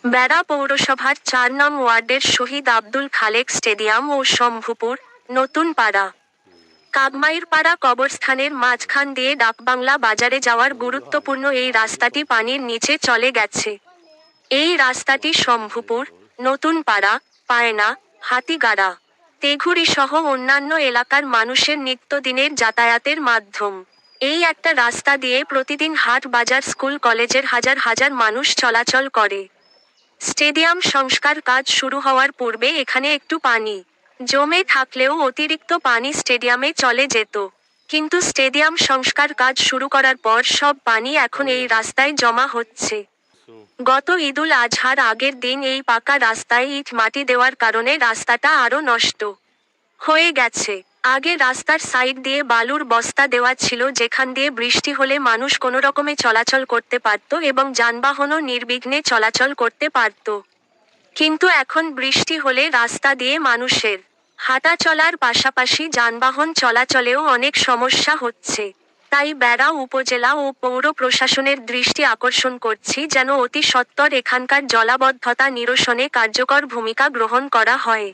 বেড়া পৌরসভার ৪ নং ওয়ার্ডের শহীদ আব্দুল খালেক স্টেডিয়াম ও শম্ভুপুর, নতুন পাড়া, কাকমাইরপাড়া কবরস্থানের মাঝখান দিয়ে ডাকবাংলা বাজারে যাওয়ার গুরুত্বপূর্ণ এই রাস্তাটি পানির নিচে চলে গেছে। এই রাস্তাটি শম্ভুপুর, নতুন পাড়া, পায়না, হাতিগাড়া, তেঘুরি সহ অন্যান্য এলাকার মানুষের নিত্যদিনের যাতায়াতের মাধ্যম। এই একটা রাস্তা দিয়ে প্রতিদিন হাট বাজার স্কুল কলেজের হাজার হাজার মানুষ চলাচল করে। স্টেডিয়াম সংস্কার কাজ শুরু হওয়ার পূর্বে এখানে একটু পানি জমে থাকলেও অতিরিক্ত পানি স্টেডিয়ামে চলে যেত। কিন্তু স্টেডিয়াম সংস্কার কাজ শুরু করার পর সব পানি এখন এই রাস্তায় জমা হচ্ছে। গত ঈদুল আজহার আগের দিন এই পাকা রাস্তায় ইট মাটি দেওয়ার কারণে রাস্তাটা আরো নষ্ট হয়ে গেছে। আগে রাস্তার সাইড দিয়ে বালুর বস্তা দেওয়া ছিল, যেখান দিয়ে বৃষ্টি হলে মানুষ কোনোরকমে চলাচল করতে পারত এবং যানবাহনও নির্বিঘ্নে চলাচল করতে পারত। কিন্তু এখন বৃষ্টি হলে রাস্তা দিয়ে মানুষের হাঁটা চলার পাশাপাশি যানবাহন চলাচলেও অনেক সমস্যা হচ্ছে। তাই বেড়া উপজেলা ও পৌর প্রশাসনের দৃষ্টি আকর্ষণ করছি যেন অতি সত্বর এখানকার জলাবদ্ধতা নিরসনে কার্যকর ভূমিকা গ্রহণ করা হয়।